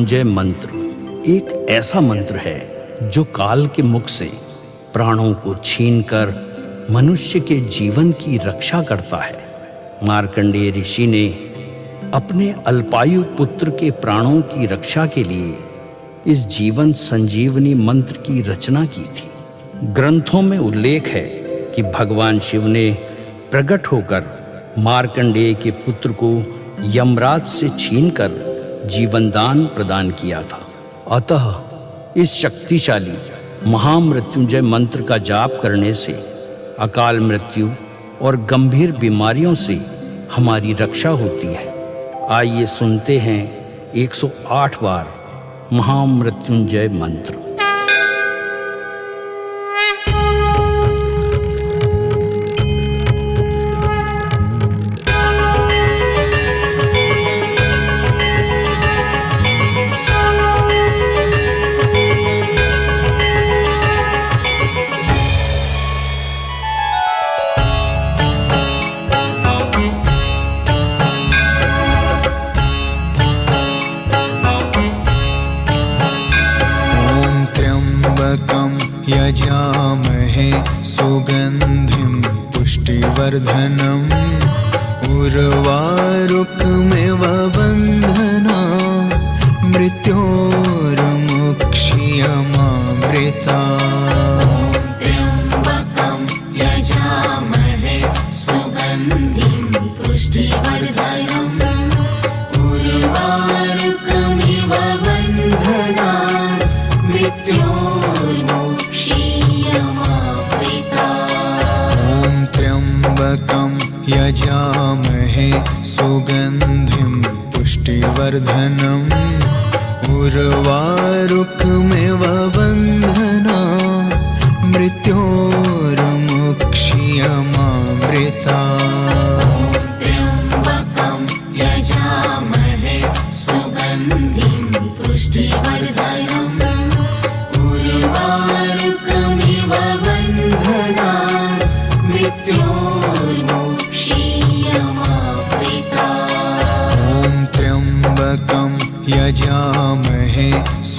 महामृत्युंजय मंत्र एक ऐसा मंत्र है जो काल के मुख से प्राणों को छीनकर मनुष्य के जीवन की रक्षा करता है। मार्कंडेय ऋषि ने अपने अल्पायु पुत्र के प्राणों की रक्षा के लिए इस जीवन संजीवनी मंत्र की रचना की थी। ग्रंथों में उल्लेख है कि भगवान शिव ने प्रकट होकर मार्कंडेय के पुत्र को यमराज से छीनकर जीवनदान प्रदान किया था। अतः इस शक्तिशाली महामृत्युंजय मंत्र का जाप करने से अकाल मृत्यु और गंभीर बीमारियों से हमारी रक्षा होती है। आइए सुनते हैं 108 बार महामृत्युंजय मंत्र। यजामहे सुगन्धिं पुष्टिवर्धनम् उर्वारुकमिव बन्धना मृत्योर्मुक्षीयमामृता। त्र्यम्बकं यजामहे सुगन्धिं पुष्टिवर्धनम् उर्वारुकमिव बन्धना त्र्यम्बकं यजामहे सुगन्धिं पुष्टिवर्धनम् उर्वारुकमिव बन्धना मृत्योर्मुक्षीयमामृता। त्र्यम्बकं यजामहे सुगन्धिं पुष्टिवर्धनम् उर्वारुकमिव बन्धना मृत्योर्मुक्षीयमामृता। त्र्यम्बकं यजामहे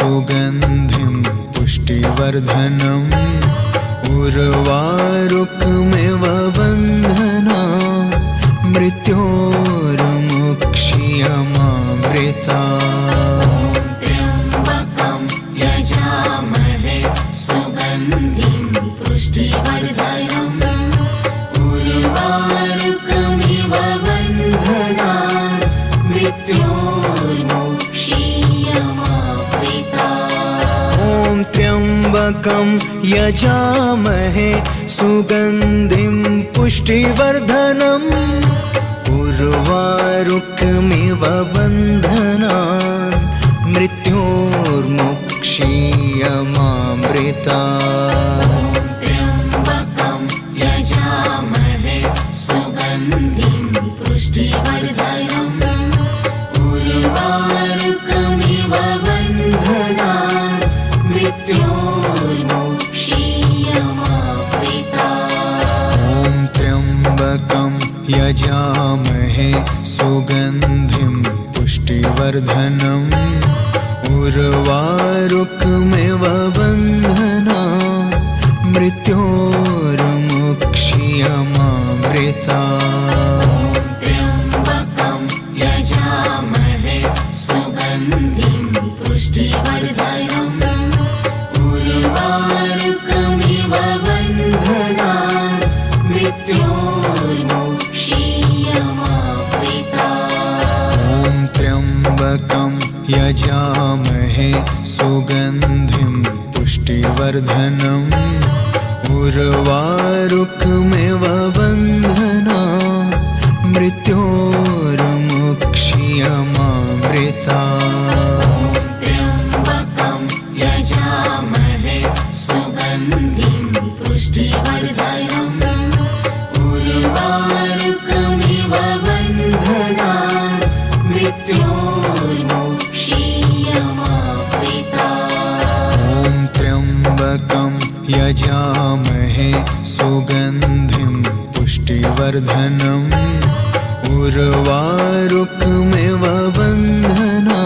सुगन्धिं पुष्टिवर्धनम् उर्वारुकमिव बन्धना मृत्योर्मुक्षीयमामृता। त्र्यम्बकं यजामहे सुगन्धिं पुष्टिवर्धनम् उर्वारुकमिव बन्धना मृत्योर्मुक्षीयमामृता। त्र्यम्बकं यजामहे सुगन्धिं पुष्टिवर्धनम् उर्वारुकमिव बन्धना मृत्योर्मुक्षीयमामृता। त्र्यम्बकं यजामहे सुगन्धिं पुष्टिवर्धनम् उर्वारुकमिव बन्धना मृत्योर्मुक्षीयमामृता। त्र्यम्बकं यजामहे सुगन्धिं पुष्टिवर्धनम् उर्वारुकमिव बन्धना मृत्योर्मुक्षीयमामृता। त्र्यम्बकं यजामहे सुगन्धिं पुष्टिवर्धनम् उर्वारुकमिव बन्धना मृत्योर्मुक्षीयमामृता। त्र्यम्बकं यजामहे सुगन्धिं पुष्टिवर्धनम् उर्वारुकमिव बन्धना मृत्योर्मुक्षीयमामृता। त्र्यम्बकं यजामहे सुगन्धिं पुष्टिवर्धनम् उर्वारुकमिव बन्धना मृत्योर्मुक्षीयमामृता। त्र्यम्बकं यजामहे सुगन्धिं पुष्टिवर्धनम् उर्वारुकमिव बन्धना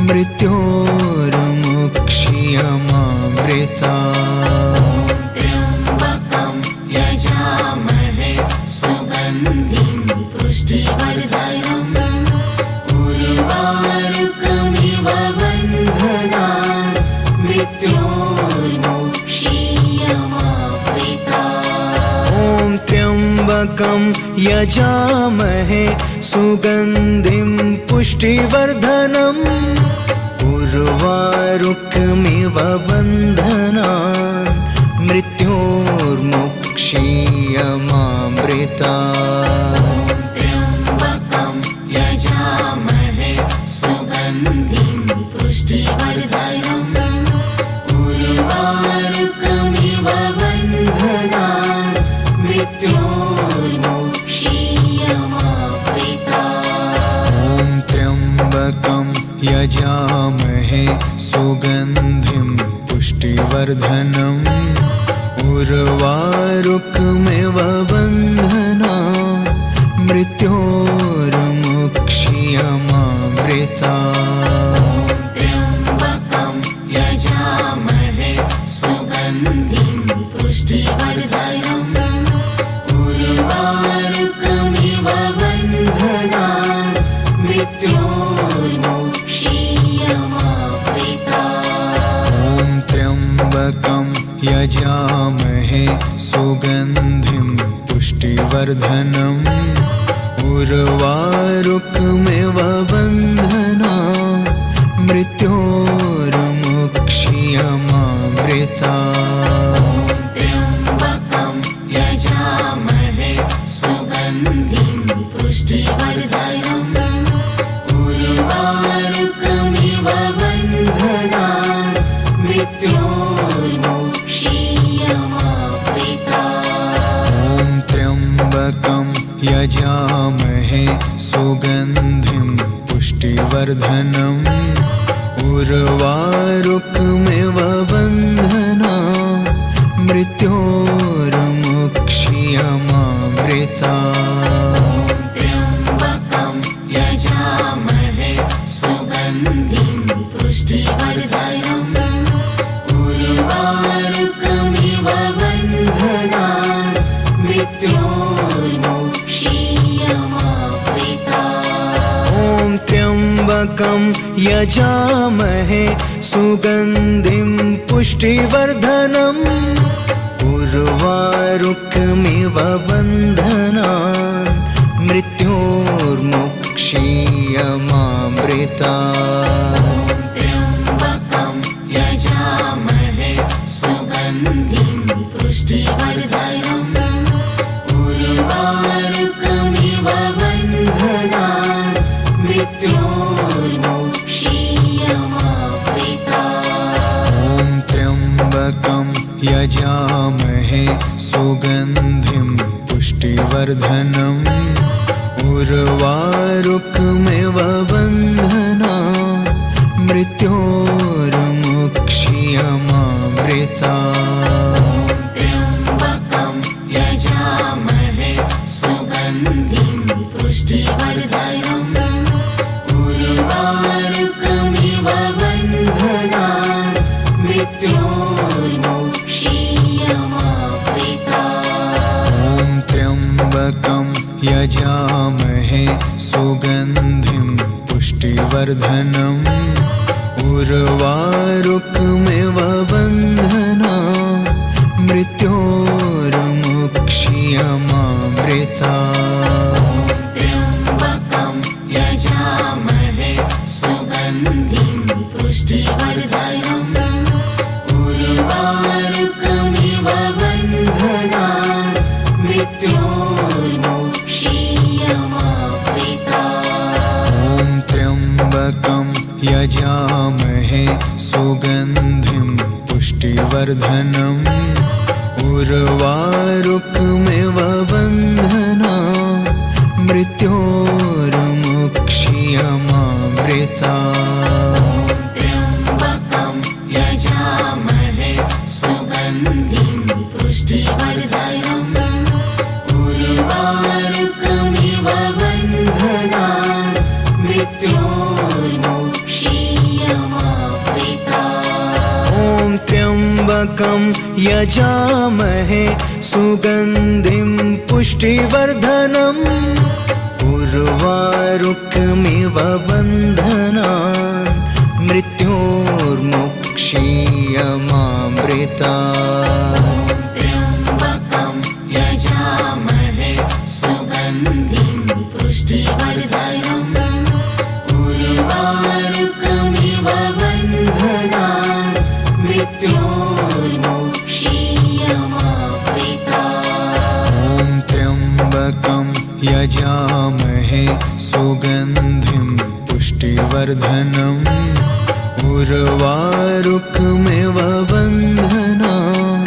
मृत्योर्मुक्षीयमामृता त्र्यम्बकं यजामहे सुगन्धिं पुष्टिवर्धनम् उर्वारुकमिव बन्धनान् मृत्योर्मुक्षीयमामृता ॐ त्र्यम्बकं यजामहे सुगन्धिं पुष्टिवर्धनम् उर्वारुकमिव बन्धनान् मृत्योर्मुक्षीयमामृता त्र्यम्बकं यजामहे सुगन्धिं पुष्टिवर्धनम् उर्वारुकमिव बन्धनान् मृत्योर्मुक्षीयमामृता ॐ त्र्यम्बकं यजामहे सुगन्धिं पुष्टिवर्धनम् उर्वारुकमिव बन्धनान् मृत्योर्मुक्षीयमामृता त्र्यम्बकं यजामहे सुगन्धिं पुष्टिवर्धनम् उर्वारुकमिव बन्धनान् मृत्योर्मुक्षीयमामृता ॐ त्र्यम्बकं यजामहे सुगन्धिं पुष्टिवर्धनम् उर्वारुकमिव बन्धनान् मृत्योर्मुक्षीयमामृता त्र्यम्बकं यजामहे सुगन्धिं पुष्टिवर्धनम् उर्वारुकमिव बन्धनान् मृत्योर्मुक्षीयमामृता ॐ त्र्यम्बकं यजामहे सुगन्धिं पुष्टिवर्धनम् उर्वारुकमिव बन्धनान् मृत्योर्मुक्षीयमामृता त्र्यम्बकं यजामहे सुगन्धिं पुष्टिवर्धनम् उर्वारुकमिव बन्धनान् मृत्योर्मुक्षीयमामृता ॐ त्र्यम्बकं यजामहे सुगन्धिं पुष्टिवर्धनम् उर्वारुकमिव बन्धनान् मृत्योर्मुक्षीयमामृता त्र्यम्बकं यजामहे सुगन्धिं पुष्टिवर्धनम् उर्वारुकमिव बन्धनान् मृत्योर्मुक्षीयमामृता ॐ त्र्यम्बकं यजामहे सुगन्धिं पुष्टिवर्धनम् उर्वारुकमिव बन्धनान् मृत्योर्मुक्षीयमामृता त्र्यम्बकं यजामहे सुगन्धिं पुष्टिवर्धनम् उर्वारुकमिव बन्धनान् मृत्योर्मुक्षीयमामृता ॐ त्र्यम्बकं यजामहे सुगन्धिं पुष्टिवर्धनम् उर्वारुकमिव बन्धनान् मृत्योर्मुक्षीयमामृता त्र्यम्बकं यजामहे सुगन्धिं पुष्टिवर्धनम् उर्वारुकमिव बन्धनान् मृत्योर्मुक्षीयमामृता ॐ त्र्यम्बकं यजामहे सुगन्धिं पुष्टिवर्धनम् उर्वारुकमिव बन्धनान् मृत्योर्मुक्षीयमामृता त्र्यम्बकं यजामहे सुगन्धिं पुष्टिवर्धनम् उर्वारुकमिव बन्धनान् मृत्योर्मुक्षीयमामृता त्र्यम्बकं यजामहे सुगन्धिं पुष्टिवर्धनम् उर्वारुकमिव बन्धनान् मृत्योर्मुक्षीयमामृतात्। त्र्यम्बकं यजामहे सुगन्धिं पुष्टिवर्धनम् उर्वारुकमिव बन्धनान् मृत्योर्मुक्षीयमामृतात्। ॐ त्र्यम्बकं यजामहे सुगन्धिं पुष्टिवर्धनम् उर्वारुकमिव बन्धनान्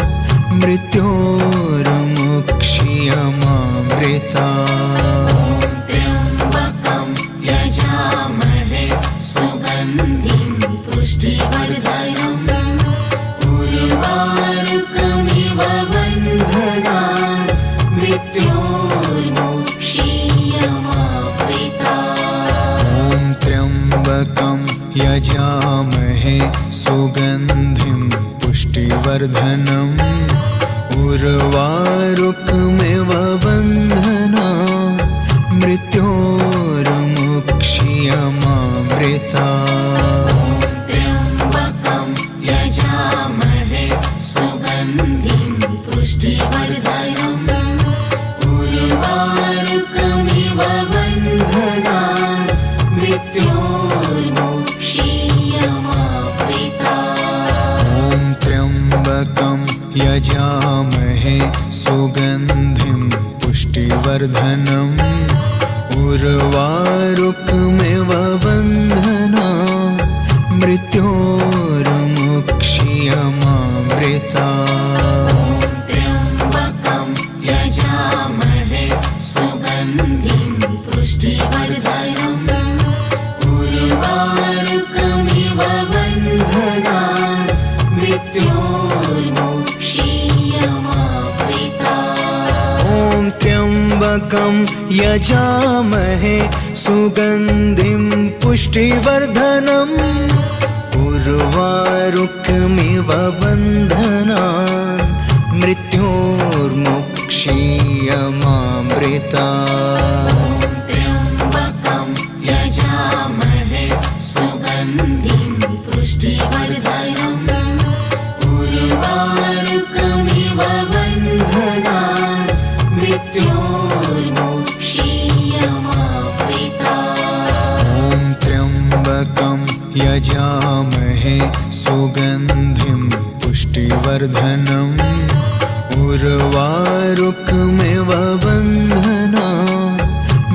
मृत्योर्मुक्षीयमामृतात्। त्र्यम्बकं यजामहे सुगन्धिं पुष्टिवर्धनम् उर्वारुकमिव बन्धनान् मृत्योर्मुक्षीयमामृतात्। ॐ त्र्यम्बकं यजामहे सुगन्धिं पुष्टिवर्धनम् उर्वारुकमिव बन्धनान् मृत्योर्मुक्षीयमामृतात्। त्र्यम्बकं यजामहे सुगन्धिं पुष्टिवर्धनम् उर्वारुकमिव बन्धनान् मृत्योर्मुक्षीयमामृतात्। ॐ त्र्यम्बकं यजामहे सुगन्धिं पुष्टिवर्धनम् उर्वारुकमिव बन्धनान् मृत्योर्मुक्षीयमामृतात्। त्र्यम्बकं यजामहे सुगन्धिं पुष्टिवर्धनम् उर्वारुकमिव बन्धनान् मृत्योर्मुक्षीयमामृतात्। ॐ त्र्यम्बकं यजामहे सुगन्धिं पुष्टिवर्धनम् उर्वारुकमिव बन्धनान् मृत्योर्मुक्षीयमामृतात्। त्र्यम्बकं यजामहे सुगन्धिं पुष्टिवर्धनम् उर्वारुकमिव बन्धनान् मृत्योर्मुक्षीयमामृतात्। ॐ त्र्यम्बकं यजामहे सुगन्धिं पुष्टिवर्धनम् उर्वारुकमिव बन्धनान्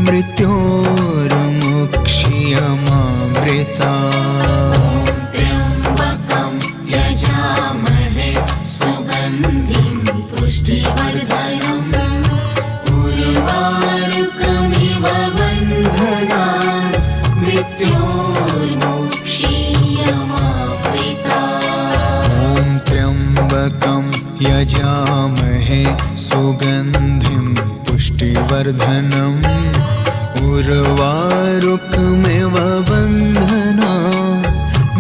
मृत्योर्मुक्षीयमामृतात्। त्र्यम्बकं यजामहे सुगन्धिं पुष्टिवर्धनम् उर्वारुकमिव बन्धनान् मृत्योर्मुक्षीयमामृतात्। ॐ त्र्यम्बकं यजामहे सुगन्धिं पुष्टिवर्धनम् उर्वारुकमिव बन्धनान्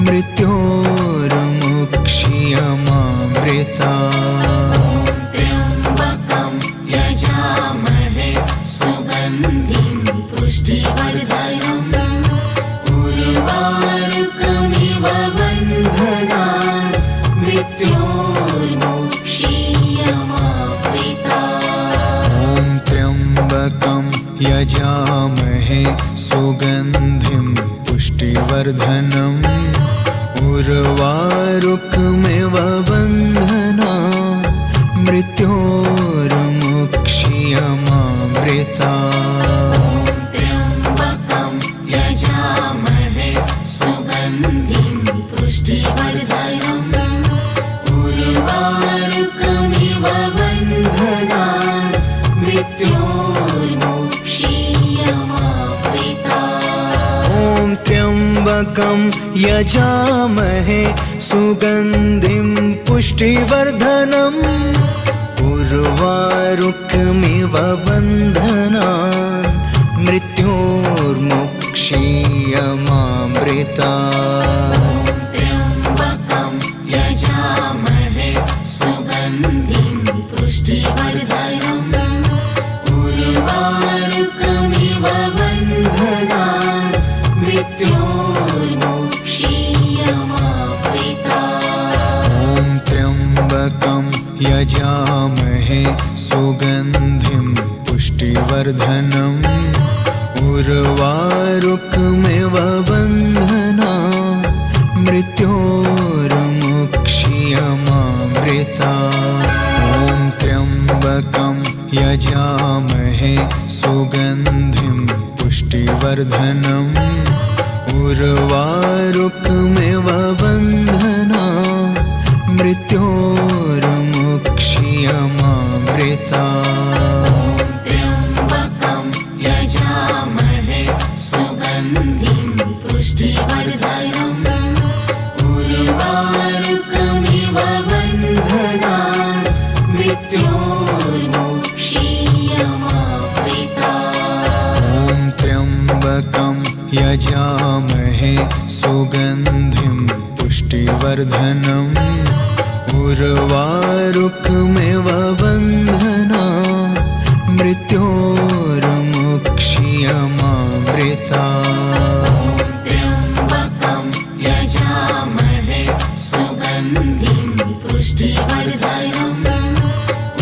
मृत्योर्मुक्षीयमामृतात्। त्र्यम्बकं यजामहे सुगन्धिं पुष्टिवर्धनम् उर्वारुकमिव बन्धनान् मृत्योर्मुक्षीयमामृतात्। ॐ त्र्यम्बकं यजामहे सुगन्धिं पुष्टिवर्धनम् उर्वारुकमिव बन्धनान् मृत्योर्मुक्षीयमामृतात्। त्र्यम्बकं यजामहे सुगन्धिं पुष्टिवर्धनम् उर्वारुकमिव बन्धनान् मृत्योर्मुक्षीयमामृतात्। ॐ त्र्यम्बकं यजामहे सुगन्धिं पुष्टिवर्धनम् उर्वारुकमिव बन्धनान् मृत्योर्मुक्षीयमामृतात्। त्र्यम्बकं यजामहे यजामहे सुगन्धिं पुष्टिवर्धनम् उर्वारुकमिव बन्धनान् मृत्योर्मुक्षीयमामृता ॐ त्र्यम्बकं यजामहे सुगन्धिं पुष्टिवर्धनम् उर्वारुकमिव बन्धनान् मृत्योर्मुक्षीयमामृता त्र्यम्बकं यजामहे सुगन्धिं पुष्टिवर्धनम् उर्वारुकमिव बन्धनान् मृत्योर्मुक्षीयमामृता ॐ त्र्यम्बकं यजामहे सुगन्धिं पुष्टिवर्धनम् उर्वारुकमिव बन्धनान् मृत्योर्मुक्षीयमामृता त्र्यम्बकं यजामहे सुगन्धिं पुष्टिवर्धनम्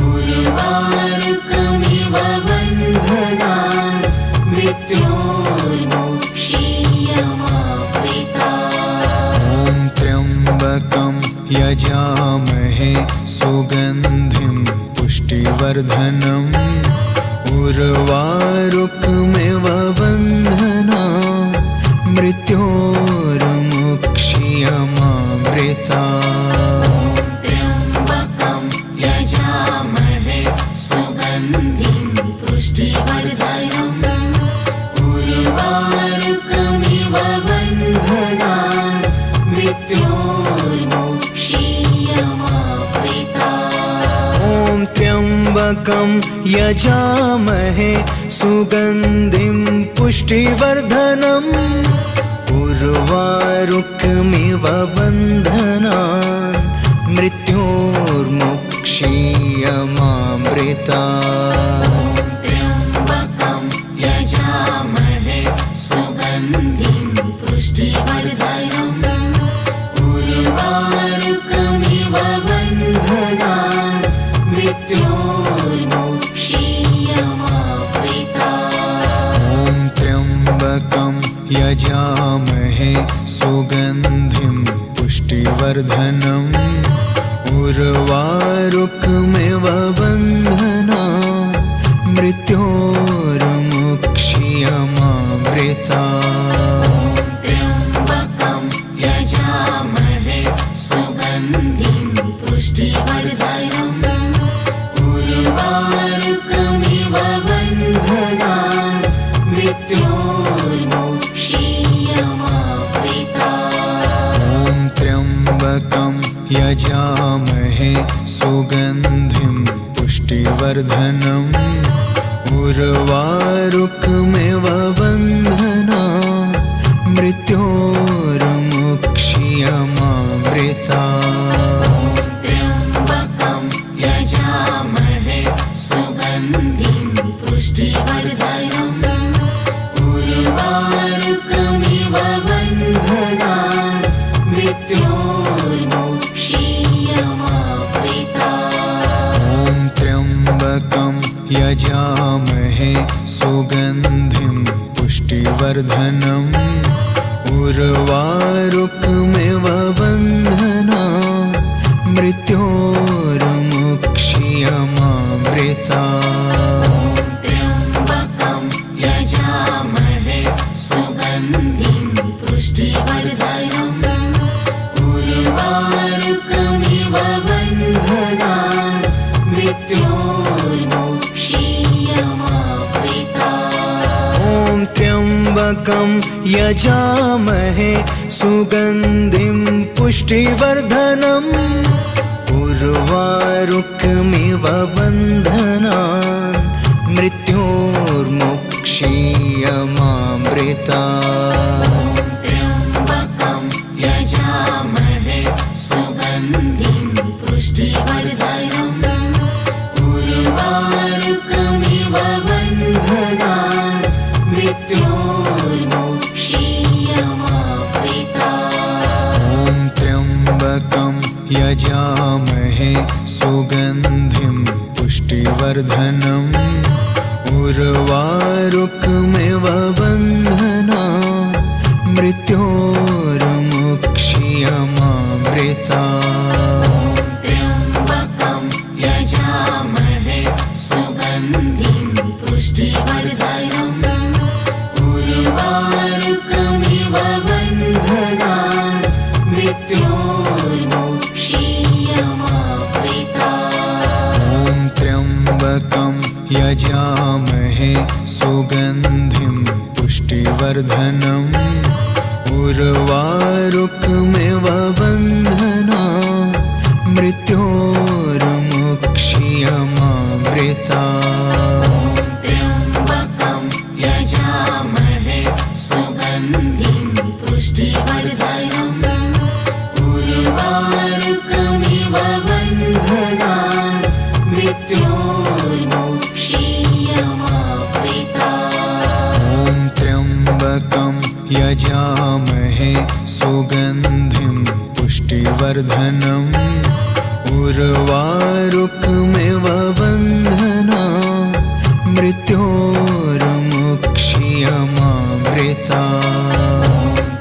उर्वारुकमिव बन्धनान् मृत्योर्मुक्षीयमामृता ॐ त्र्यम्बकं यजामहे सुगन्धिं पुष्टिवर्धनम् उर्वारुकमिव बन्धनान् मृत्योर्मुक्षीयमामृता त्र्यम्बकं यजामहे सुगन्धिं पुष्टिवर्धनम् उर्वारुकमिव बन्धनान् मृत्योर्मुक्षीयमामृता ॐ त्र्यम्बकं यजामहे सुगन्धिं पुष्टिवर्धनम् उर्वारुकमिव बन्धनान् मृत्योर्मुक्षीयमामृता त्र्यम्बकं यजामहे सुगन्धिं पुष्टिवर्धनम् उर्वारुकमिव बन्धनान् मृत्योर्मुक्षीयमामृता ॐ त्र्यम्बकं यजामहे सुगन्धिं पुष्टिवर्धनम् उर्वारुकमिव बन्धनान् मृत्योर्मुक्षीयमामृता त्र्यम्बकं यजामहे सुगन्धिं पुष्टिवर्धनम् उर्वारुकमिव बन्धनान् मृत्योर्मुक्षीयमामृता ॐ त्र्यम्बकं यजामहे सुगन्धिं पुष्टिवर्धनम् उर्वारुकमिव बन्धनान् मृत्योर्मुक्षीयमामृता त्र्यम्बकं यजामहे सुगन्धिं पुष्टिवर्धनम् उर्वारुकमिव बन्धनान् मृत्योर्मुक्षीयमामृता ॐ त्र्यम्बकं यजामहे सुगन्धिं पुष्टिवर्धनम् उर्वारुकमिव बन्धनान् मृत्योर्मुक्षीयमामृता त्र्यम्बकं यजामहे सुगन्धिं पुष्टिवर्धनम् उर्वारुकमिव बन्धनान् मृत्योर्मुक्षीयमामृता ॐ त्र्यम्बकं यजामहे सुगन्धिं पुष्टिवर्धनम् उर्वारुकमिव बन्धनान् मृत्योर्मुक्षीयमामृता त्र्यम्बकं यजामहे सुगन्धिं पुष्टिवर्धनम् उर्वारुकमिव बन्धनान् मृत्योर्मुक्षीयमामृता ॐ त्र्यम्बकं यजामहे सुगन्धिं पुष्टिवर्धनम् उर्वारुकमिव बन्धना मृत्योर्मुक्ष्यमामृता त्र्यम्बकं यजामहे सुगन्धिं पुष्टिवर्धनम् उर्वारुकमिव बन्धनान् मृत्योर्मुक्ष्यमामृता ॐ त्र्यम्बकं यजामहे सुगन्धिं पुष्टिवर्धनम् उर्वारुकमिव बन्धना मृत्योर्मुक्ष्यमामृता त्र्यम्बकं यजामहे सुगन्धिं पुष्टिवर्धनम् उर्वारुकमिव बन्धनान् मृत्योर्मुक्ष्यमामृता ॐ त्र्यम्बकं यजामहे सुगन्धिं पुष्टिवर्धनम् उर्वारुकमिव बन्धना मृत्योर्मुक्ष्यमामृता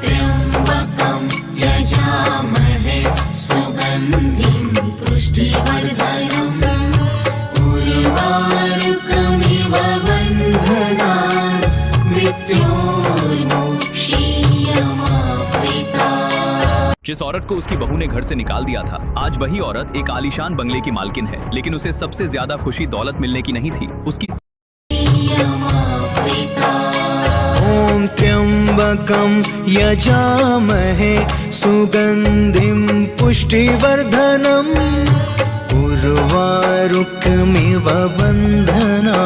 त्र्यम्बकं यजामहे सुगन्धिं पुष्टिवर्धनम् उर्वारुकमिव बन्धनान् मृत्योर्मुक्ष्यमामृता। जिस औरत को उसकी बहू ने घर से निकाल दिया था, आज वही औरत एक आलीशान बंगले की मालकिन है, लेकिन उसे सबसे ज्यादा खुशी दौलत मिलने की नहीं थी, उसकी ॐ त्र्यम्बकं यजामहे सुगन्धिं पुष्टिवर्धनम् उर्वारुकमिव बन्धना